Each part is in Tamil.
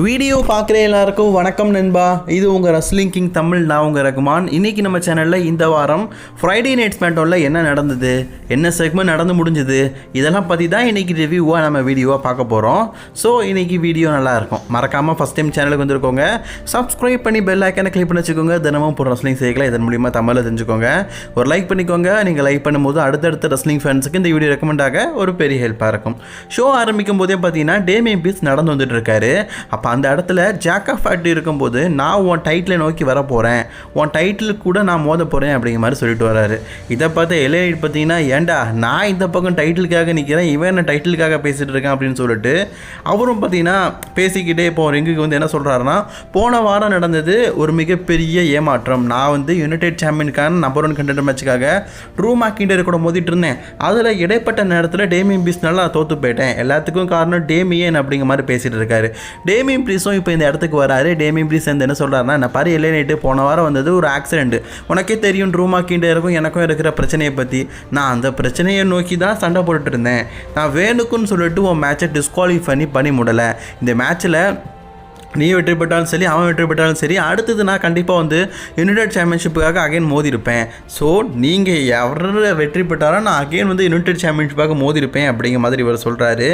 வீடியோ பார்க்குற எல்லாருக்கும் வணக்கம் நண்பா. இது உங்கள் ரஸ்லிங் கிங் தமிழ். நான் உங்கள் ரகுமான். இன்றைக்கி நம்ம சேனலில் இந்த வாரம் ஃப்ரைடே நைட் ஸ்மாக்டவுனில் என்ன நடந்தது, என்ன செக்மெண்ட் நடந்து முடிஞ்சுது, இதெல்லாம் பற்றி தான் இன்றைக்கி ரிவ்யூவாக நம்ம வீடியோவாக பார்க்க போகிறோம். ஸோ இன்றைக்கி வீடியோ நல்லாயிருக்கும். மறக்காமல் ஃபஸ்ட் டைம் சேனலுக்கு வந்துருக்கோங்க, சப்ஸ்கிரைப் பண்ணி பெல் ஐக்கானை கிளிக் பண்ணி வச்சுக்கோங்க. தினமும் போகிற ரஸ்லிங் செய்யலாம், இதன் மூலிமா தமிழில் தெரிஞ்சுக்கோங்க. ஒரு லைக் பண்ணிக்கோங்க. நீங்கள் லைக் பண்ணும்போது அடுத்தடுத்த ரஸ்லிங் ஃபேன்ஸுக்கு இந்த வீடியோ ரெக்கமெண்ட் ஆக ஒரு பெரிய ஹெல்ப்பாக இருக்கும். ஷோ ஆரம்பிக்கும் போதே பார்த்தீங்கன்னா டேமியன் பீஸ் நடந்து வந்துட்டு இருக்காரு. அப்போ அந்த இடத்துல ஜாக் ஆஃப் ஃபேக்ட் இருக்கும்போது நான் உன் டைட்டிலை நோக்கி வர போகிறேன், உன் டைட்டில் கூட நான் மோத போகிறேன் அப்படிங்கிற மாதிரி சொல்லிட்டு வர்றாரு. இதை பார்த்து எல்ஏ பார்த்தீங்கன்னா, ஏண்டா நான் இந்த பக்கம் டைட்டிலுக்காக நிற்கிறேன், இவன் என்ன டைட்டிலுக்காக பேசிகிட்டு இருக்கேன் அப்படின்னு சொல்லிட்டு அவரும் பார்த்தீங்கன்னா பேசிக்கிட்டே இப்போ ரிங்குக்கு வந்து என்ன சொல்கிறாருன்னா, போன வாரம் நடந்தது ஒரு மிகப்பெரிய ஏமாற்றம். நான் வந்து யுனைடெட் சாம்பியனுக்கான நம்பர் 1 கண்டெண்டர் மேட்சுக்காக ட்ரூ மேக்கிண்டர் கூட மோதிட்டு இருந்தேன். அதில் இடைப்பட்ட நேரத்தில் டேமியன் பீஸ்னால நான் தோற்று போயிட்டேன். எல்லாத்துக்கும் காரணம் டேமியன் அப்படிங்கிற மாதிரி பேசிகிட்டு இருக்காரு. டேமியன் ப்ரீஸும் இப்போ இந்த இடத்துக்கு வராரு. டேமியன் ப்ரீஸ் வந்து என்ன சொல்கிறாருன்னா, நான் பாரு எல்ஏ நைட்டு போன வாரம் வந்தது ஒரு ஆக்சிடென்ட். உனக்கே தெரியும் ட்ரூ மேக்கிண்டருக்கும் எனக்கும் இருக்கிற பிரச்சனையை பற்றி. நான் அந்த பிரச்சனையை நோக்கி தான் சண்டை போட்டுட்டு இருந்தேன். நான் வேணுக்குன்னு சொல்லிட்டு உன் மேட்சை டிஸ்குவாலிஃபை பண்ணி முடலை. இந்த மேட்ச்சில் நீ வெற்றி பெற்றாலும் சரி, அவன் வெற்றி பெற்றாலும் சரி, அடுத்தது நான் கண்டிப்பாக வந்து யுனைடெட் சாம்பியன்ஷிப்புக்காக அகைன் மோதிருப்பேன். ஸோ நீங்கள் எவர வெற்றி பெற்றாரோ நான் அகைன் வந்து யுனைடெட் சாம்பியன்ஷிப்பாக மோதிருப்பேன் அப்படிங்கிற மாதிரி இவர் சொல்கிறாரு.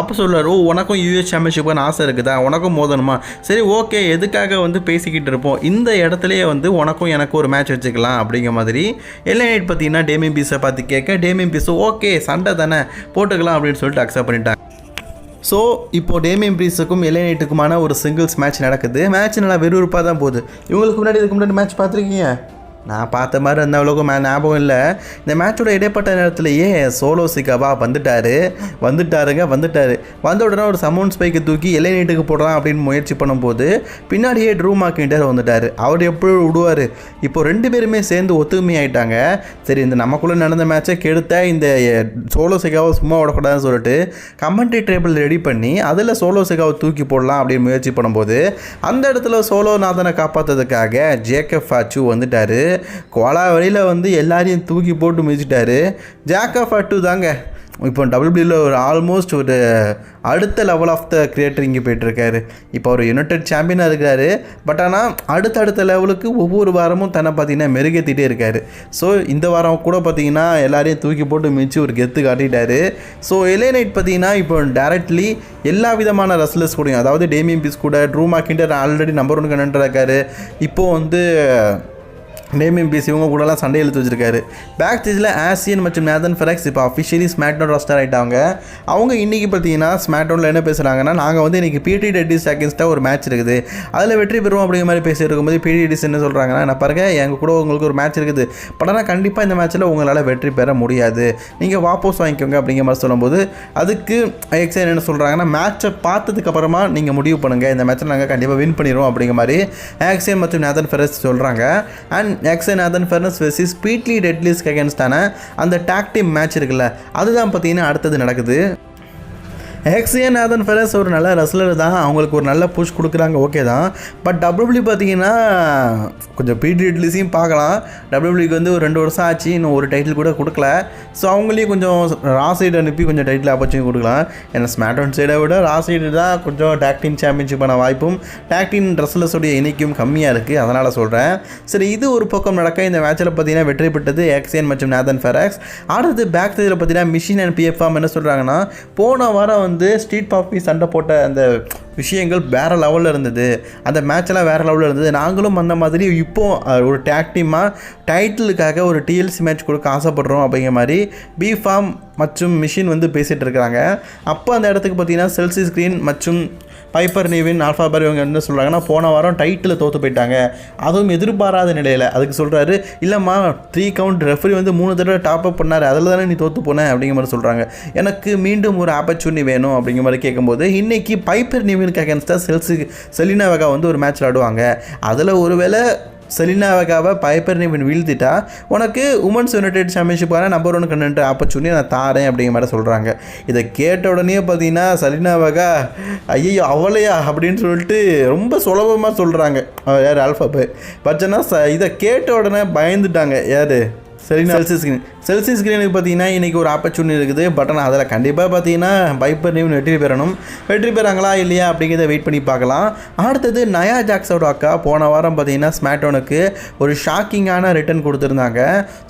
அப்போ சொல்கிறார், உனக்கும் யூஎஸ் சாம்பியன்ஷிப்புக்கு ஆசை இருக்குதா, உனக்கும் மோதணுமா, சரி ஓகே எதுக்காக வந்து பேசிக்கிட்டு இருப்போம், இந்த இடத்துலையே வந்து உனக்கும் எனக்கும் ஒரு மேட்ச் வச்சுக்கலாம் அப்படிங்கிற மாதிரி எல்ஏ நைட் பார்த்தீங்கன்னா டேமியன் பீஸை பார்த்து கேட்க, டேமியன் பீஸு ஓகே சண்டை தானே போட்டுக்கலாம் அப்படின்னு சொல்லிட்டு அக்செப்ட் பண்ணிட்டாங்க. ஸோ இப்போது டேமியன் ப்ரீஸுக்கும் எல்ஏ நைட்டுக்குமான ஒரு சிங்கிள்ஸ் மேட்ச் நடக்குது. மேட்ச் நல்லா விறுவிறுப்பாக தான் போகுது. இவங்களுக்கு முன்னாடி இதுக்கு முன்னாடி மேட்ச் பார்த்துருக்கீங்க? நான் பார்த்த மாதிரி அந்த அவ்வளோக்கும் ஞாபகம் இல்லை. இந்த மேட்சோட இடைப்பட்ட நேரத்துலையே சோலோ சிக்காவா வந்துட்டார். வந்த உடனே ஒரு சமௌண்ட் ஸ்பைக்கை தூக்கி எல்ஏ நைட்டுக்கு போடலாம் அப்படின்னு முயற்சி பண்ணும்போது பின்னாடியே ட்ரூ மேக்கிண்டர் வந்துட்டார். அவர் எப்படி விடுவார்? இப்போ ரெண்டு பேருமே சேர்ந்து ஒத்துமையாயிட்டாங்க. சரி இந்த நமக்குள்ளே நடந்த மேட்சை கெடுத்த இந்த சோலோ சிக்காவை சும்மா விடக்கூடாதுன்னு சொல்லிட்டு கமெண்ட்ரி டேபிள் ரெடி பண்ணி அதில் சோலோ சிக்காவை தூக்கி போடலாம் அப்படின்னு முயற்சி பண்ணும்போது அந்த இடத்துல சோலோ நாதனை காப்பாற்றுறதுக்காக ஜேக்கப் ஃபாச்சு வந்துட்டார். கோலா வழியில் வந்து எல்லாரையும் தூக்கி போட்டு மிதிச்சிட்டாரு. ஜாக் ஆஃப் ஃபேக்ட் தாங்க இப்போ டபிள்யூபிள்யூவில் ஒரு ஆல்மோஸ்ட் ஒரு அடுத்த லெவல் ஆஃப் த கிரியேட்டர் இங்கே போய்ட்டுருக்காரு. இப்போ ஒரு யுனைடெட் சாம்பியனாக இருக்கிறாரு. பட் ஆனால் அடுத்த லெவலுக்கு ஒவ்வொரு வாரமும் தன்னை பார்த்தீங்கன்னா மெருகேற்றிட்டே இருக்கார். ஸோ இந்த வாரம் கூட பார்த்தீங்கன்னா எல்லாரையும் தூக்கி போட்டு மிதிச்சு ஒரு கெத்து காட்டிட்டாரு. ஸோ எல்ஏ நைட் பார்த்தீங்கன்னா இப்போ டைரக்ட்லி எல்லா விதமான ரஸ்லர்ஸ் கூடயும், அதாவது டேமியன் பீஸ் கூட, ட்ரூ மேக்கிண்டர் ஆல்ரெடி நம்பர் 1 கண்டெண்டராக இருக்கார். இப்போது வந்து டேமியன் பீஸ் இவங்க கூடலாம் சண்டை இழுத்து வச்சிருக்காரு. பேக் ஸ்டேஜில் ஆசியன் மற்றும் நேதன் ஃபெரக்ஸ் இப்போ அஃபிஷியலி ஸ்மாக்டவுன் ராஸ்டர் ஆகிட்டாங்க. அவங்க இன்றைக்கி பார்த்தீங்கன்னா ஸ்மாக்டவுனில் என்ன பேசுகிறாங்கன்னா, நாங்கள் வந்து இன்றைக்கி பிடி டெட்டிஸ் அகேன்ஸ்டாக ஒரு மேட்ச் இருக்குது, அதில் வெற்றி பெறுவோம் அப்படிங்கிற மாதிரி பேசிட்டு இருக்கும்போது பிடி டெட்டிஸ் என்ன சொல்கிறாங்கன்னா, நான் பாருங்க எங்கள் கூட உங்களுக்கு ஒரு மேட்ச் இருக்குது, பட் ஆனால் கண்டிப்பாக இந்த மேட்ச்சில் உங்களால் வெற்றி பெற முடியாது, நீங்கள் வாபஸ் வாங்கிக்கோங்க அப்படிங்கிற மாதிரி சொல்லும்போது அதுக்கு எக்ஸைன் என்ன சொல்கிறாங்கன்னா, மேட்சை பார்த்ததுக்கப்புறமா நீங்கள் முடிவு பண்ணுங்கள், இந்த மேட்ச்சில் நாங்கள் கண்டிப்பாக வின் பண்ணிடுவோம் அப்படிங்கிற மாதிரி ஆக்சியன் மற்றும் நேதன் ஃபெரக்ஸ் சொல்கிறாங்க. அண்ட் எக்ஸன் நேதன் ஃபெர்னஸ் வெர்சஸ் பீட்லி டெட்லிஸ்க்கு அகேன்ஸ்டான அந்த டாக் டீம் மேட்ச் இருக்குல்ல, அதுதான் பார்த்தீங்கன்னா அடுத்தது நடக்குது. எக்ஸியன் நேதன் ஃபெரக்ஸ் ஒரு நல்ல ரெஸ்லர் தான், அவங்களுக்கு ஒரு நல்ல புஷ் கொடுக்குறாங்க, ஓகே தான். பட் டபிள்யூபிள்யூ பார்த்தீங்கன்னா கொஞ்சம் பிடி டெட்லிஸையும் பார்க்கலாம். டபிள்யூபிள்யூக்கு வந்து ஒரு 2 வருஷம் ஆச்சு, இன்னும் ஒரு டைட்டில் கூட கொடுக்கல. ஸோ அவங்களையும் கொஞ்சம் ரா சைடு அனுப்பி கொஞ்சம் டைட்டில் ஆப்பர்ச்சுனிட்டி கொடுக்கலாம். ஏன்னா ஸ்மாக்டவுன் சைடை விட ரா சைடு தான் கொஞ்சம் டாக் டீம் சாம்பியன்ஷிப்பான வாய்ப்பும் டாக் டீம் ரெஸ்லர்ஸோடைய எண்ணிக்கையும் கம்மியாக இருக்குது, அதனால் சொல்கிறேன். சரி இது ஒரு பக்கம் நடக்க, இந்த மேட்சில் பார்த்தீங்கன்னா வெற்றி பெற்றது எக்ஸியன் மற்றும் நேதன் ஃபெரக்ஸ். அடுத்தது பேக் சைடில் பார்த்தீங்கன்னா மிஷின் அண்ட் பிஎஃப்எம் என்ன சொல்கிறாங்கன்னா, போன வாரம் வந்து ஸ்ட்ரீட் பாப்பி சண்டை போட்ட அந்த விஷயங்கள் வேறு லெவலில் இருந்தது, அந்த மேட்செல்லாம் வேறு லெவலில் இருந்தது, நாங்களும் அந்த மாதிரி இப்போது ஒரு டேக் டீமாக டைட்டிலுக்காக ஒரு டிஎல்சி மேட்ச் கொடுக்க ஆசைப்படுறோம் அப்படிங்கிற மாதிரி பிஃபார்ம் மற்றும் மிஷின் வந்து பேசிகிட்டு இருக்கிறாங்க. அப்போ அந்த இடத்துக்கு பார்த்தீங்கன்னா செல்சி ஸ்க்ரீன் மற்றும் பைப்பர் நீவின் ஆல்ஃபாபர் இவங்க என்ன சொல்கிறாங்கன்னா, போன வாரம் டைட்டில் தோற்று போயிட்டாங்க, அதுவும் எதிர்பாராத நிலையில். அதுக்கு சொல்கிறாரு, இல்லைம்மா 3 கவுண்ட் ரெஃபரி வந்து 3 தடவை டாப் அப் பண்ணார், அதில் தானே நீ தோற்று போன அப்படிங்கிற மாதிரி சொல்கிறாங்க. எனக்கு மீண்டும் ஒரு ஆப்பர்ச்சுனிட்டி வேணும் அப்படிங்கிற மாதிரி கேட்கும்போது, இன்றைக்கி பைப்பர் நீவினுக்கு அகேன்ஸ்டாக செலினா வெகா வந்து ஒரு மேட்ச் ஆடுவாங்க. அதில் ஒருவேளை செலினா வெகாவை பைப்பர் நீவின் வீழ்த்திட்டா உனக்கு உமன்ஸ் யுனைடெட் சாம்பியன்ஷிப்பான நம்பர் 1 கண்டெண்டர் ஆப்பர்ச்சுனிட்டி நான் தாரேன் அப்படிங்கிற மாதிரி சொல்கிறாங்க. இதை கேட்ட உடனே பார்த்தீங்கன்னா செலினா வெகா ஐயோ அவளையா அப்படின்னு சொல்லிட்டு ரொம்ப சுலபமாக சொல்கிறாங்க யார் ஆல்ஃபா பை. பட் ஆனால் இதை கேட்ட உடனே பயந்துட்டாங்க யார் சரிண்ணா. செல்சியஸ் கிரீனுக்கு பார்த்தீங்கன்னா இன்றைக்கி ஒரு ஆப்பர்ச்சுனிட்டி இருக்குது. பட் ஆனால் அதில் கண்டிப்பாக பார்த்தீங்கன்னா பைப்பர் நியூன் வெற்றி பெறணும். வெற்றி பெறாங்களா இல்லையா அப்படிங்கிறத வெயிட் பண்ணி பார்க்கலாம். அடுத்தது நயா ஜாக்ஸோட அக்கா போன வாரம் பார்த்தீங்கன்னா ஸ்மாக்டவுனுக்கு ஒரு ஷாக்கிங்கான ரிட்டர்ன் கொடுத்துருந்தாங்க.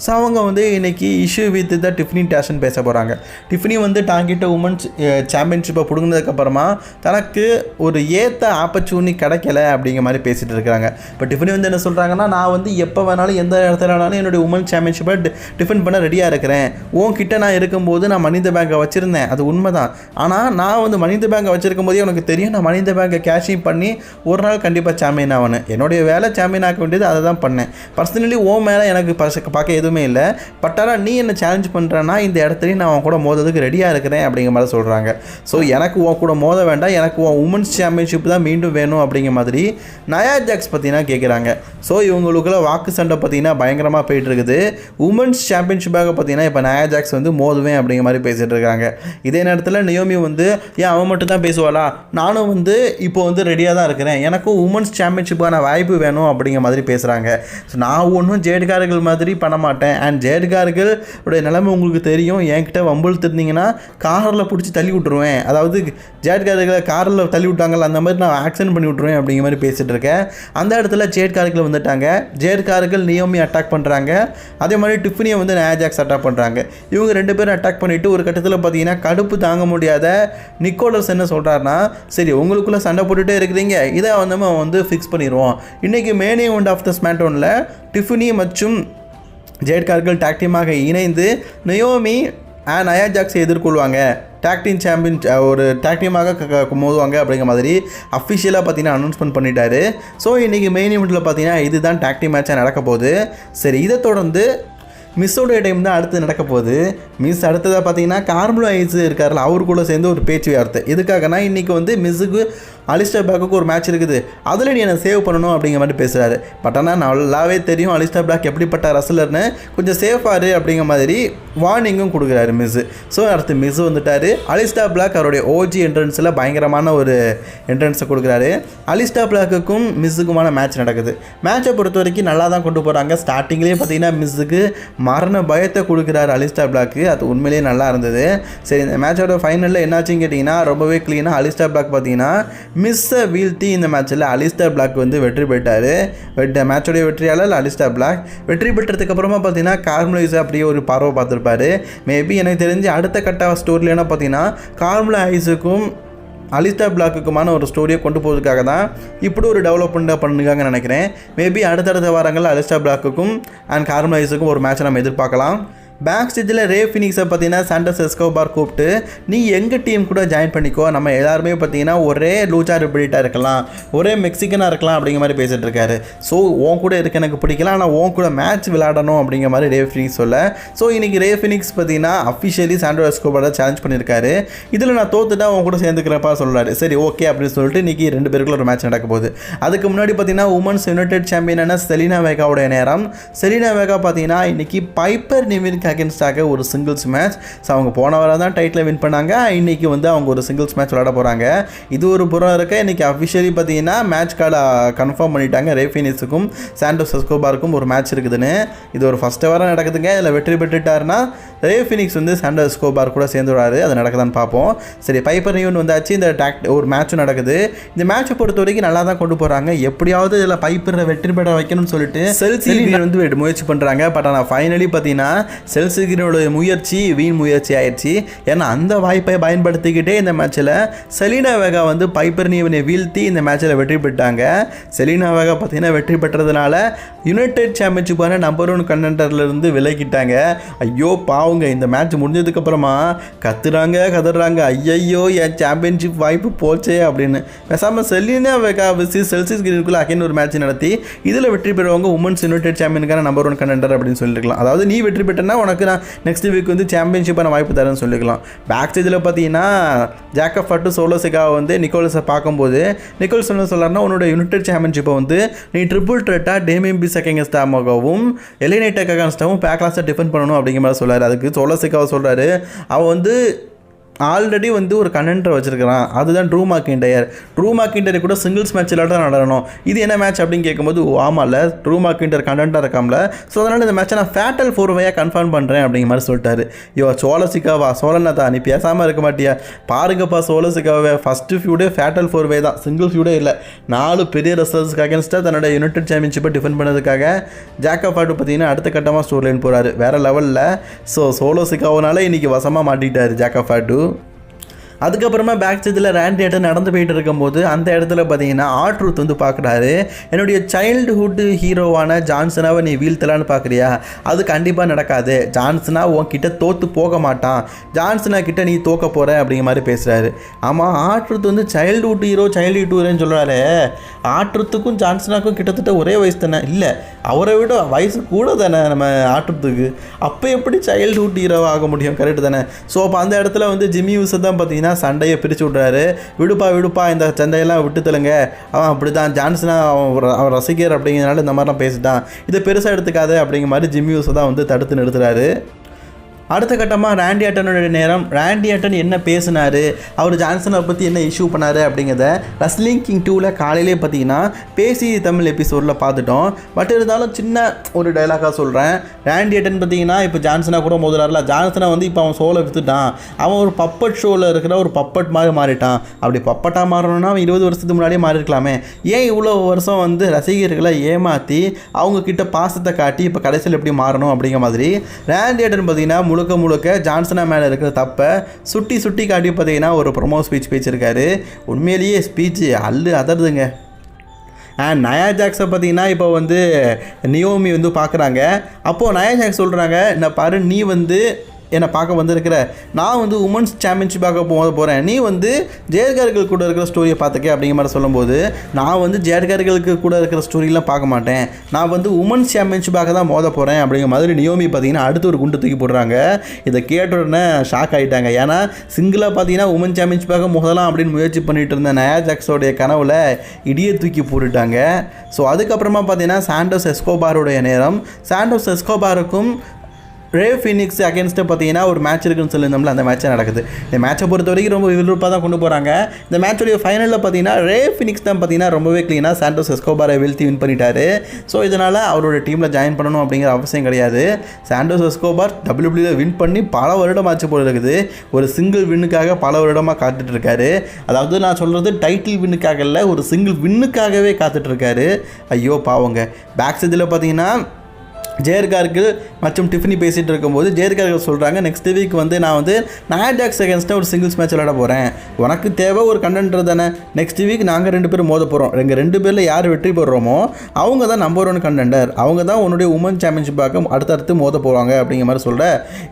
ஸோ அவங்க வந்து இன்றைக்கி issue with the Tiffany station பேச போகிறாங்க. டிஃப்னி வந்து டாங்கிட்ட உமன்ஸ் சாம்பியன்ஷிப்பை பிடுங்கினதுக்கப்புறமா தனக்கு ஒரு ஏற்ற ஆப்பர்ச்சுனிட்டி கிடைக்கல அப்படிங்கிற மாதிரி பேசிகிட்டு இருக்கிறாங்க. இப்போ டிஃப்னி வந்து என்ன சொல்கிறாங்கன்னா, நான் வந்து எப்போ வேணாலும் எந்த இடத்துல வேணாலும் என்னுடைய உமன்ஸ் சாம்பியன்ஷிப்பை டிஃபெண்ட் பண்ண ரெடியாக இருக்கிறேன். உன்கிட்ட நான் இருக்கும்போது நான் மனித பேங்கை வச்சுருந்தேன், அது உண்மை தான். ஆனால் நான் வந்து மனித பேங்கை வச்சுருக்கும் போதே உனக்கு தெரியும் நான் மனித பேங்கை கேஷிங் பண்ணி ஒரு நாள் கண்டிப்பாக சாம்பியன் ஆகணும். என்னுடைய வேலை சாம்பியன் ஆக்க வேண்டியது அதை தான் பண்ணேன். பர்சனலி ஓ மேலே எனக்கு பார்க்க எதுவுமே இல்லை. பட் ஆனால் நீ என்ன சேலஞ்ச் பண்ணுறேன்னா இந்த இடத்துலையும் நான் உன் கூட மோதுறதுக்கு ரெடியாக இருக்கிறேன் அப்படிங்கிற மாதிரி சொல்கிறாங்க. ஸோ எனக்கு உன் கூட மோத வேண்டாம், எனக்கு உன் உமன்ஸ் சாம்பியன்ஷிப் தான் மீண்டும் வேணும் அப்படிங்கிற மாதிரி நயா ஜாக்ஸ் பார்த்தீங்கன்னா கேட்குறாங்க. ஸோ இவங்களுக்குள்ள வாக்கு சண்டை பார்த்தீங்கன்னா பயங்கரமாக போயிட்டு இருக்குது. உமன்ஸ் சாம்பியன்ஷிப்பாக பார்த்தீங்கன்னா இப்போ நயா ஜாக்ஸ் வந்து மோதுவேன் அப்படிங்கிற மாதிரி பேசிகிட்டு இருக்காங்க. இதே நேரத்தில் நியோமி வந்து ஏன் அவன் மட்டும் தான் பேசுவாளா, நானும் வந்து இப்போ வந்து ரெடியாக தான் இருக்கிறேன், எனக்கும் உமன்ஸ் சாம்பியன்ஷிப்பான வாய்ப்பு வேணும் அப்படிங்கிற மாதிரி பேசுகிறாங்க. ஸோ நான் ஒன்றும் ஜேட்கார்கள் மாதிரி பண்ண மாட்டேன். அண்ட் ஜேட்கார்கள் உடைய நிலைமை உங்களுக்கு தெரியும். என்கிட்ட வம்புழுத்துருந்தீங்கன்னா காரில் பிடிச்சி தள்ளி விட்டுருவேன். அதாவது ஜேட்கார்களை காரில் தள்ளி விட்டாங்கல்ல அந்த மாதிரி நான் ஆக்சிடென்ட் பண்ணி விட்ருவேன் அப்படிங்கிற மாதிரி பேசிகிட்டு இருக்கேன். அந்த இடத்துல ஜேட்கார்கள் வந்துட்டாங்க. ஜேட்கார்கள் நியோமி அட்டாக் பண்ணுறாங்க. அதே மாதிரி டிஃப்னியை வந்து நயா ஜாக்ஸ் அட்டாக் பண்ணுறாங்க. இவங்க ரெண்டு பேரும் அட்டாக் பண்ணிவிட்டு ஒரு கட்டத்தில் பார்த்தீங்கன்னா கடுப்பு தாங்க முடியாத நிக்கோலஸ் என்ன சொல்கிறாருன்னா, சரி உங்களுக்குள்ளே சண்டை போட்டுகிட்டே இருக்கிறீங்க, இதை வந்து ஃபிக்ஸ் பண்ணிடுவோம். இன்றைக்கி main event of the ஸ்மாக்டவுனில் Tiffany மற்றும் ஜேட்கார்கள் டாக்டிமாக இணைந்து நியோமி நயா ஜாக்ஸை எதிர்கொள்வாங்க. டாக்டீம் சாம்பியன் ஒரு டாக்டீமாக மோதுவாங்க அப்படிங்கிற மாதிரி அஃபிஷியலாக பார்த்தீங்கன்னா அனௌன்ஸ்மெண்ட் பண்ணிட்டாரு. ஸோ இன்றைக்கி மெயின் ஈவெண்ட்டில் பார்த்தீங்கன்னா இதுதான் டாக்டீம் மேட்சாக நடக்க போகுது. சரி, இதை தொடர்ந்து மிஸ்ஸோடைய டைம் தான் அடுத்து நடக்க போகுது. மிஸ் அடுத்ததாக பார்த்தீங்கன்னா கார்மெலோ ஐஸ் இருக்கார்ல, அவருக்குள்ளே சேர்ந்து ஒரு பேச்சுவார்த்தை. எதுக்காகனா இன்றைக்கி வந்து மிஸ்ஸுக்கு அலிஸ்டர் பிளாக்கு ஒரு மேட்ச் இருக்குது, அதில் நீ என்னை சேவ் பண்ணணும் அப்படிங்கிற மாதிரி பேசுகிறாரு. பட் ஆனால் நல்லாவே தெரியும் அலிஸ்டர் பிளாக் எப்படிப்பட்ட ரசலர்னு, கொஞ்சம் சேஃபாரு அப்படிங்கிற மாதிரி வார்னிங்கும் கொடுக்குறாரு மிஸ்ஸு. ஸோ அடுத்து மிஸ் வந்துட்டார். அலிஸ்டர் பிளாக் அவருடைய ஓஜி என்ட்ரன்ஸில் பயங்கரமான ஒரு என்ட்ரன்ஸை கொடுக்குறாரு. அலிஸ்டர் பிளாக்குக்கும் மிஸ்ஸுக்குமான மேட்ச் நடக்குது. மேட்சை பொறுத்த வரைக்கும் நல்லா தான் கொண்டு போகிறாங்க. ஸ்டார்டிங்லேயே பார்த்தீங்கன்னா மிஸ்ஸுக்கு மரண பயத்தை கொடுக்குறாரு அலிஸ்டர் பிளாக்கு. அது உண்மையிலேயே நல்லா இருந்தது. சரி, இந்த மேட்சோட ஃபைனலில் என்னாச்சுன்னு கேட்டிங்கன்னா ரொம்பவே க்ளீனாக அலிஸ்டர் பிளாக் பார்த்தீங்கன்னா மிஸ்ஸை வீழ்த்தி இந்த மேட்ச்சில் அலிஸ்டர் பிளாக் வந்து வெற்றி பெற்றார். மேட்சோடைய வெற்றியாளர் அலிஸ்டர் பிளாக். வெற்றி பெற்றதுக்கப்புறமா பார்த்தீங்கன்னா கார்மெலோ ஐஸ் அப்படியே ஒரு பார்வை பார்த்துருப்பாரு. மேபி எனக்கு தெரிஞ்சு அடுத்த கட்ட ஸ்டோரியில் என்ன பார்த்தீங்கன்னா கார்மெலோ ஐஸுக்கும் அலிஸ்டர் பிளாக்குக்குமான ஒரு ஸ்டோரியை கொண்டு போகிறதுக்காக தான் இப்படி ஒரு டெவலப்மெண்ட்டாக பண்ணுறாங்கன்னு நினைக்கிறேன். மேபி அடுத்தடுத்த வாரங்களில் அலிஸ்டர் பிளாக்குக்கும் அண்ட் கார்மெலோ ஐஸுக்கும் ஒரு மேட்சை நம்ம எதிர்பார்க்கலாம். பேக் ஸ்டேஜில் ரே ஃபினிக்ஸை பார்த்தீங்கன்னா சாண்டோஸ் எஸ்கோபார் கூப்பிட்டு நீ எங்கள் டீம் கூட ஜாயின் பண்ணிக்கோ, நம்ம எல்லாருமே பார்த்தீங்கன்னா ஒரே லூச்சா ரிபிலிட்டாக இருக்கலாம், ஒரே மெக்சிகனாக இருக்கலாம் அப்படிங்கிற மாதிரி பேசிகிட்டு இருக்காரு. ஸோ உன் கூட இருக்க எனக்கு பிடிக்கலாம், ஆனால் உன் கூட மேட்ச் விளையாடணும் அப்படிங்கிற மாதிரி ரே ஃபினிக்ஸ் சொல்ல. ஸோ இன்றைக்கி ரே ஃபினிக்ஸ் பார்த்தீங்கன்னா அஃபிஷியலி சாண்டோஸ் எஸ்கோபாரை சேலஞ்ச் பண்ணியிருக்காரு. இதில் நான் தோத்துட்டா உன் கூட சேர்ந்துக்கிறப்பா சொல்கிறாரு. சரி ஓகே அப்படின்னு சொல்லிட்டு இன்றைக்கி ரெண்டு பேருக்குள்ள ஒரு மேட்ச் நடக்க போகுது. அதுக்கு முன்னாடி பார்த்தீங்கன்னா உமன்ஸ் யுனைடெட் சாம்பியனான செலினா வேகாவுடைய நேரம். செலினா வேகா பார்த்தீங்கன்னா இன்றைக்கி பைப்பர் நிவின் அகேன்ஸ்டாக ஒரு சிங்கிள்ஸ் மேட்ச். ஸோ அவங்க போன வாரம் தான் டைட்டில் வின் பண்ணாங்க. இன்றைக்கி வந்து அவங்க ஒரு சிங்கிள்ஸ் மேட்ச் விளையாட போகிறாங்க. இது ஒரு புறம் இருக்க இன்றைக்கி அஃபிஷியலி பார்த்தீங்கன்னா மேட்ச் கார்டை கன்ஃபார்ம் பண்ணிட்டாங்க. ரே ஃபினிக்ஸுக்கும் சாண்டோஸ் எஸ்கோபாருக்கும் ஒரு மேட்ச் இருக்குதுன்னு. இது ஒரு ஃபஸ்ட்டு வாரம் நடக்குதுங்க. இதில் வெற்றி பெற்றுட்டாருன்னா ரே ஃபினிக்ஸ் வந்து சாண்டோஸ் எஸ்கோபார் கூட சேர்ந்து விடாரு. அது நடக்குதான்னு பார்ப்போம். சரி, பைப்பர் நியூன் வந்தாச்சு. இந்த ஒரு மேட்சும் நடக்குது. இந்த மேட்சை பொறுத்த வரைக்கும் நல்லா தான் கொண்டு போகிறாங்க. எப்படியாவது இதில் பைப்பரை வெற்றி பெற வைக்கணும்னு சொல்லிட்டு செல்சி வந்து முயற்சி பண்ணுறாங்க. பட் ஆனால் ஃபைனலி பார்த்தீங்கன்னா செல்சிகினோட முயற்சி வீண் முயற்சி ஆயிடுச்சு. ஏன்னா அந்த வாய்ப்பை பயன்படுத்திக்கிட்டே இந்த மேட்ச்சில் செலினா வேகா வந்து பைப்பர் நியூனை வீழ்த்தி இந்த மேட்ச்சில் வெற்றி பெற்றாங்க. செலினா வேகா பார்த்தீங்கன்னா வெற்றி பெற்றதுனால யுனைடெட் சாம்பியன்ஷிப்பான நம்பர் 1 கண்டெண்டர்லேருந்து விலகிட்டாங்க. ஐயோ பாவுங்க, இந்த மேட்ச் முடிஞ்சதுக்கப்புறமா கத்துறாங்க ஐயையோ என் சாம்பியன்ஷிப் வாய்ப்பு போச்சே அப்படின்னு. பேசாமல் செலினா வேகா விசி செல்சியஸ் கிரீனுக்குள்ளே அகைன் ஒரு மேட்ச் நடத்தி இதில் வெற்றி பெறுவாங்க உமன்ஸ் யுனைடெட் சாம்பியனுக்கான நம்பர் 1 கண்டெண்டர் அப்படின்னு சொல்லியிருக்கலாம். அதாவது நீ வெற்றி பெற்றனா உனக்கு நான் நெக்ஸ்ட் வீக் வந்து சாம்பியன்ஷிப்பான வாய்ப்பு தரேன்னு சொல்லிக்கலாம். பேக் ஸ்டேஜில் பார்த்தீங்கன்னா ஜாக்கப் ஃபட்டு சோலோ சிகாவை வந்து நிக்கோலஸை பார்க்கும்போது நிக்கோலஸ் என்ன சொல்கிறாருன்னா உன்னோட யுனைடெட் சாம்பியன்ஷிப்பை வந்து நீ ட்ரிபிள் த்ரெட்டாக டேமியன் பிஸ் அகேன்ஸ்டாகவும் எலினைட் அகேன்ஸ்டாகவும் பேக்லாஸை டிஃபெண்ட் பண்ணணும் அப்படிங்கிற மாதிரி சொல்கிறார். அதுக்கு சோலோ சிகாவை சொல்கிறாரு அவன் வந்து ஆல்ரெடி வந்து ஒரு கண்டென்ட்டை வச்சிருக்கிறான், அதுதான் ட்ரூ மேக்கின்டையர். ட்ரூ மேக்கின்டையர் கூட சிங்கிள்ஸ் மேட்ச்சில் தான் நடக்கணும். இது என்ன மேட்ச் அப்படின்னு கேட்கும்போது ஆமாம்ல, ட்ரூ மேக்கின்டையர் கண்டென்ட்டாக இருக்காமல, ஸோ அதனால் இந்த மேட்ச்சை நான் ஃபேட்டல் 4-way கன்ஃபார்ம் பண்ணுறேன் அப்படிங்கிற மாதிரி சொல்லிட்டாரு. சோலசிக்காவா சோழனாதா நீ பேசாமல் இருக்க மாட்டியா? பாருங்கப்பா சோலசிக்காவே ஃபஸ்ட்டு ஃபியூடே ஃபேட்டல் 4-way தான், சிங்கிள் ஃபியூடே இல்லை. 4 பெரிய ரெஸ்லர்ஸ்க்கு அகேன்ஸ்டாக தன்னோட யுனைடெட் சாம்பியன்ஷிப்பை டிஃபெண்ட் பண்ணதுக்காக ஜாக்கப் ஃபாட் பார்த்தீங்கன்னா அடுத்த கட்டமாக ஸ்டோர் லைன் போகிறாரு வேறு லெவலில். ஸோ சோலோசிக்காவனால இன்றைக்கி வசமாக மாட்டிட்டார் ஜாக்கப் ஃபாட்டு. அதுக்கப்புறமா பேக் ஸ்டேஜில் ரேண்டி ஆர்டன் நடந்து போயிட்டு இருக்கும்போது அந்த இடத்துல பார்த்தீங்கன்னா ஆர்ட்ரூத் வந்து பார்க்குறாரு, என்னுடைய சைல்டுஹுட் ஹீரோவான ஜான்சனாவை நீ வீழ்த்தலான்னு பார்க்குறியா? அது கண்டிப்பாக நடக்காது. ஜான்சனா உன்கிட்ட தோற்று போக மாட்டான், ஜான்சனா கிட்ட நீ தோக்க போகிற அப்படிங்கிற மாதிரி பேசுகிறாரு. ஆமாம், ஆர்ட்ரூத் வந்து சைல்டுஹுட் ஹீரோன்னு சொல்கிறாரு. ஆர்ட்ரூத்துக்கும் ஜான்சனாக்கும் கிட்டத்தட்ட ஒரே வயசு தானே? இல்லை, அவரை விட வயசு கூட தானே நம்ம ஆர்ட்ரூத்துக்கு. அப்போ எப்படி சைல்டுஹுட் ஹீரோவாக ஆக முடியும்? கரெக்டு தானே? ஸோ அப்போ அந்த இடத்துல வந்து ஜிம்மி யூஸை தான் பார்த்தீங்கன்னா சண்டையை பிரித்து விட்றாரு. விடுப்பா இந்த சண்டையெல்லாம் விட்டு தள்ளுங்க, அவன் அப்படி தான் ஜான்சனா அவன் ரசிகர் அப்படிங்கிறதுனால இந்த மாதிரிலாம் பேசிட்டான், இதை பெருசாக எடுத்துக்காது அப்படிங்கிற மாதிரி ஜிம்மி யூஸை தான் வந்து தடுத்து நிறுத்துறாரு. அடுத்த கட்டமாக ரேண்டி ஆர்டனுடைய நேரம். ரேண்டி ஆர்டன் என்ன பேசினார், அவர் ஜான்சனை பற்றி என்ன இஷ்யூ பண்ணார் அப்படிங்கிறத ரெஸ்லிங் கிங் 2ல் காலையிலே பார்த்தீங்கன்னா பேசி தமிழ் எபிசோடில் பார்த்துட்டோம். பட் இருந்தாலும் சின்ன ஒரு டைலாக்காக சொல்கிறேன். ரேண்டி ஆர்டன் பார்த்தீங்கன்னா இப்போ ஜான்சனா கூட மோதுறாருல, ஜான்சனா வந்து இப்போ அவன் சோலை விற்றுட்டான், அவன் ஒரு பப்பட் ஷோவில் இருக்கிற ஒரு பப்பட் மாதிரி மாறிட்டான். அப்படி பப்பட்டாக மாறணும்னா அவன் 20 வருஷத்துக்கு முன்னாடியே மாறிருக்கலாமே, ஏன் இவ்வளோ வருஷம் வந்து ரசிகர்களை ஏமாற்றி அவங்கக்கிட்ட பாசத்தை காட்டி இப்போ கடைசியில் எப்படி மாறணும் அப்படிங்கிற மாதிரி ரேண்டி ஆர்டன் பார்த்தீங்கன்னா முழுக்க ஜான்சனா மேலே இருக்கிற தப்பை சுட்டி காட்டி பார்த்தீங்கன்னா ஒரு ப்ரொமோ ஸ்பீச் பேசியிருக்காரு. உண்மையிலேயே ஸ்பீச் அதருதுங்க. அண்ட் நயா ஜாக்ஸை பார்த்தீங்கன்னா இப்போ வந்து நியோமி வந்து பார்க்குறாங்க. அப்போது நயா ஜாக்ஸ் சொல்கிறாங்க, என்ன பாரு, நீ வந்து என்னை பார்க்க வந்திருக்கிற, நான் வந்து உமன்ஸ் சாம்பியன்ஷிப் பார்க்க போகிறேன், நீ வந்து ஜேட்கார்கள் கூட இருக்கிற ஸ்டோரியை பார்த்துக்க அப்படிங்கிற மாதிரி சொல்லும்போது, நான் வந்து ஜேட்கார்களுக்கு கூட இருக்கிற ஸ்டோரியெலாம் பார்க்க மாட்டேன், நான் வந்து உமன்ஸ் சாம்பியன்ஷிப்பாக தான் மோத போகிறேன் அப்படிங்கிற மாதிரி நியோமி பார்த்தீங்கன்னா அடுத்து ஒரு குண்டு தூக்கி போடுறாங்க. இதை கேட்ட உடனே ஷாக் ஆகிட்டாங்க. ஏன்னா சிங்கிளாக பார்த்தீங்கன்னா உமன் சாம்பியன்ஷிப்பாக மோதலாம் அப்படின்னு முயற்சி பண்ணிட்டு இருந்த நயா ஜாக்ஸோடைய கனவில் இடியை தூக்கி போட்டுட்டாங்க. ஸோ அதுக்கப்புறமா பார்த்தீங்கன்னா சாண்டோஸ் எஸ்கோபாரோடைய நேரம். சாண்டோஸ் எஸ்கோபாருக்கும் ரே ஃபீனிக்ஸ் அகேன்ஸ்ட்டு பார்த்தீங்கன்னா ஒரு மேட்ச் இருக்குன்னு சொல்லியிருந்தோம்ல, அந்த மேட்ச்சை நடக்குது. இந்த மேட்சை பொறுத்த வரைக்கும் ரொம்ப விறுவிறுப்பாக தான் கொண்டு போகிறாங்க. இந்த மேட்சுடைய ஃபைனலில் பார்த்தீங்கன்னா ரே ஃபீனிக்ஸ் தான் பார்த்தீங்கன்னா ரொம்பவே க்ளீனாக சாண்டோஸ் எஸ்கோபாரை வீழ்த்தி வின் பண்ணிட்டாரு. ஸோ இதனால் அவரோட டீமில் ஜாயின் பண்ணணும் அப்படிங்கிற அவசியம் கிடையாது. சாண்டோஸ் எஸ்கோபார் WWE வின் பண்ணி பல வருடம் ஆச்சு போல இருக்குது. ஒரு சிங்கிள் வின்னுக்காக பல வருடமாக காத்துட்ருக்காரு. அதாவது நான் சொல்கிறது டைட்டில் வின்னுக்காக இல்லை, ஒரு சிங்கிள் வின்னுக்காகவே காத்துட்ருக்காரு. ஐயோ பாவங்க. பேக் ஸ்டேஜில் பார்த்தீங்கன்னா ஜேர்கார்கள் மற்றும் டிஃபனி பேசிகிட்டு இருக்கும்போது ஜேர்கார்கள் சொல்கிறாங்க, நெக்ஸ்ட் வீக் வந்து நான் வந்து நயா ஜாக்ஸ் அகேன்ஸ்டாக ஒரு சிங்கிள்ஸ் மேட்ச் விளையாட போகிறேன், உனக்கு தேவை ஒரு கண்டென்டர் தானே, நெக்ஸ்ட் வீக் நாங்கள் 2 பேரும் மோத போகிறோம், எங்கள் 2 பேரில் யார் வெற்றி பெறுறோமோ அவங்க தான் நம்பர் 1 கண்டென்டர், அவங்க தான் உன்னுடைய உமன் சாம்பியன்ஷிப்பாக அடுத்தடுத்து மோத போவாங்க அப்படிங்கிற மாதிரி சொல்கிற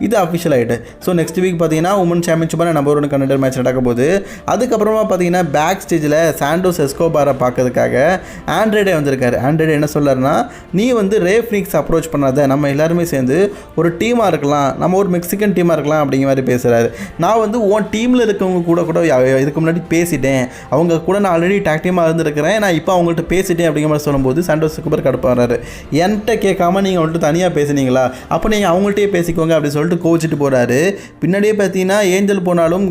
இது அஃபிஷியல் ஆகிட்டு. ஸோ நெக்ஸ்ட் வீக் பார்த்தீங்கன்னா உமன் சாம்பியன்ஷிப்பான நம்பர் 1 கண்டென்டர் மேட்ச் நடக்கும் போது, அதுக்கப்புறமா பார்த்தீங்கன்னா பேக் ஸ்டேஜில் சாண்டோஸ் எஸ்கோபாரை பார்க்கறதுக்காக ஆண்ட்ரேடே வந்திருக்காரு. ஆண்ட்ரேடே என்ன சொல்கிறாருன்னா, நீ வந்து ரே ஃபீனிக்ஸ் அப்ரோச் பண்ணாத, நம்ம எல்லாருமே சேர்ந்து ஒரு டீமாக இருக்கலாம், நம்ம ஒரு மெக்சிகன் டீமாக இருக்கலாம் அப்படிங்கிற மாதிரி பேசுகிறாரு. நான் வந்து உன் டீமில் இருக்கவங்க கூட இதுக்கு முன்னாடி பேசிட்டேன், அவங்க கூட நான் ஆல்ரெடி டேக் டீமாக இருந்திருக்கிறேன், நான் இப்போ அவங்கள்ட்ட பேசிட்டேன் அப்படிங்கிற மாதிரி சொல்லும்போது சாண்டோஸ் எஸ்கோபார் கடுப்பாகிறாரு. என்கிட்ட கேட்காம நீங்கள் அவங்கள்ட்ட தனியாக பேசுனீங்களா, அப்போ நீங்கள் அவங்கள்ட்டே பேசிக்கோங்க அப்படின்னு சொல்லிட்டு கோச்சிட்டு போகிறாரு. பின்னாடியே பார்த்தீங்கன்னா ஏஞ்சல் போனாலும்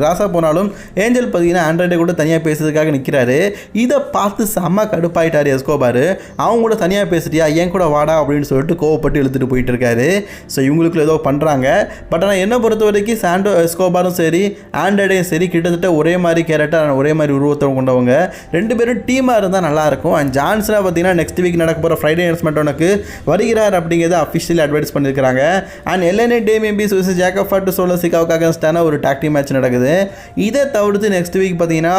கிராஸாக போனாலும் ஏஞ்சல் பார்த்தீங்கன்னா ஆண்ட்ராய்டை கூட தனியாக பேசுறதுக்காக நிற்கிறாரு. இதை பார்த்து செம்ம கடுப்பாயிட்டார் எஸ்கோபார். அவங்க கூட தனியாக பேசுறியா, ஏன் கூட வாடா அப்படின்னு சொல்லிட்டு கோவப்பட்டு இழுத்துட்டு போயிட்டு இருக்காரு. ஸோ இவங்களுக்குள்ள ஏதோ பண்ணுறாங்க. பட் ஆனால் என்னை பொறுத்த வரைக்கும் சாண்டோ எஸ்கோபாரும் சரி ஆண்ட்ராய்டையும் சரி கிட்டத்தட்ட ஒரே மாதிரி கேரக்டர், ஒரே மாதிரி உருவத்தை கொண்டவங்க, 2 பேரும் டீமாக இருந்தால் நல்லாயிருக்கும். அண்ட் ஜான்சனா பார்த்தீங்கன்னா நெக்ஸ்ட் வீக் நடக்க போகிற ஃப்ரைடே அனௌன்ஸ்மெண்ட் வருகிறார் அப்படிங்கிறத அஃபிஷியலி அட்வைஸ் பண்ணியிருக்காங்க. அண்ட் எல்என்ஏ டேமியம்பிஸ் vs ஜாக்கப் ஃபாட் சோலோசிக்காவுக்கு அகேன்ஸ்டான ஒரு டாக் டீம் மேட்ச் நடக்குது. இதை தவிர்த்து நெக்ஸ்ட் வீக் பார்த்தீங்கன்னா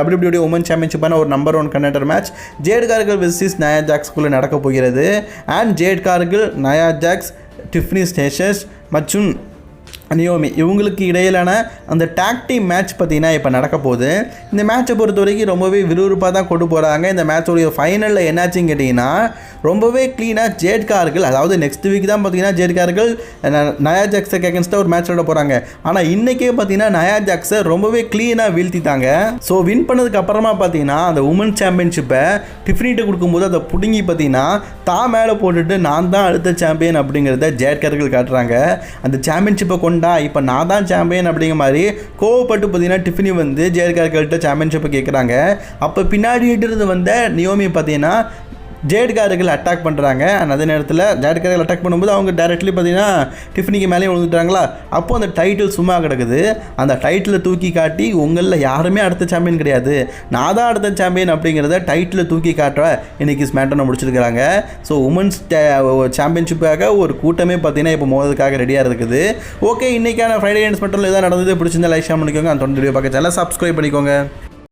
WWE உமன் சாம்பியன்ஷிப்பான ஒரு நம்பர் 1 கண்டென்டர் மேட்ச் ஜேட்கார்கள் vs நயா ஜாக்ஸ்குள்ளே நடக்க போகிறது. அண்ட் ஜேட்கார்கள், நயா ஜாக்ஸ், டிஃப்னி ஸ்டேஷஸ் மற்றும் நியோமி இவங்களுக்கு இடையிலான அந்த டாக் டீம் மேட்ச் பார்த்தீங்கன்னா இப்போ நடக்க போகுது. இந்த மேட்சை பொறுத்த வரைக்கும் ரொம்பவே விறுவிறுப்பாக தான் கொண்டு போகிறாங்க. இந்த மேட்சோடைய ஃபைனலில் என்னாச்சுன்னு கேட்டிங்கன்னா ரொம்பவே க்ளீனாக ஜேட்கார்கள், அதாவது நெக்ஸ்ட் வீக் தான் பார்த்தீங்கன்னா ஜேட்கார்கள் நயா ஜாக்ஸுக்கு அகேன்ஸ்டாக ஒரு மேட்ச் விட போகிறாங்க. ஆனால் இன்றைக்கே பார்த்தீங்கன்னா நயா ஜாக்ஸை ரொம்பவே க்ளீனாக வீழ்த்திட்டாங்க. ஸோ வின் பண்ணதுக்கு அப்புறமா பார்த்தீங்கன்னா அந்த உமன் சாம்பியன்ஷிப்பை டிஃப்னிட்டு கொடுக்கும்போது அதை பிடுங்கி பார்த்தீங்கன்னா தான் மேலே போட்டுட்டு நான் தான் அடுத்த சாம்பியன் அப்படிங்கிறத ஜேட்கார்கள் காட்டுறாங்க. அந்த சாம்பியன்ஷிப்பை கொண்டு போண்டா இப்போ நான் தான் சாம்பியன் அப்படிங்கிற மாதிரி கோவப்பட்டு பார்த்தீங்கன்னா டிஃபினி வந்து ஜேட்கார்கிட்ட சாம்பியன்ஷிப்பை கேட்குறாங்க. அப்போ பின்னாடிட்டு இருந்து வந்த நியோமி பார்த்தீங்கன்னா ஜேட்கார்கள் அட்டாக் பண்ணுறாங்க. அதே நேரத்தில் ஜேட்கார்கள் அட்டாக் பண்ணும்போது அவங்க டேரெக்ட்லி பார்த்தீங்கன்னா டிஃபினிக்கு மேலேயே விழுந்துட்டாங்களா. அப்போது அந்த டைட்டில் சும்மா கிடக்குது. அந்த டைட்டிலை தூக்கி காட்டி உங்களில் யாருமே அடுத்த சாம்பியன் கிடையாது, நான் தான் அடுத்த சாம்பியன் அப்படிங்கிறத டைட்டிலை தூக்கி காட்டுற இன்றைக்கி ஸ்மாக்டவுனை முடிச்சிருக்கிறாங்க. ஸோ உமன்ஸ் சாம்பியன்ஷிப்புக்காக ஒரு கூட்டமே பார்த்தீங்கன்னா இப்போ மோதுறதுக்காக ரெடியாக இருக்குது. ஓகே, இன்றைக்கான ஃப்ரைடே நைட் ஸ்மாக்டவுனில் எதாவது நடந்தது பிடிச்சிருந்தா லைக் ஷேர் பண்ணிக்கோங்க. அந்த தொடர்ந்து வீடியோ பார்க்க சேனலை சப்ஸ்கிரைப் பண்ணிக்கோங்க.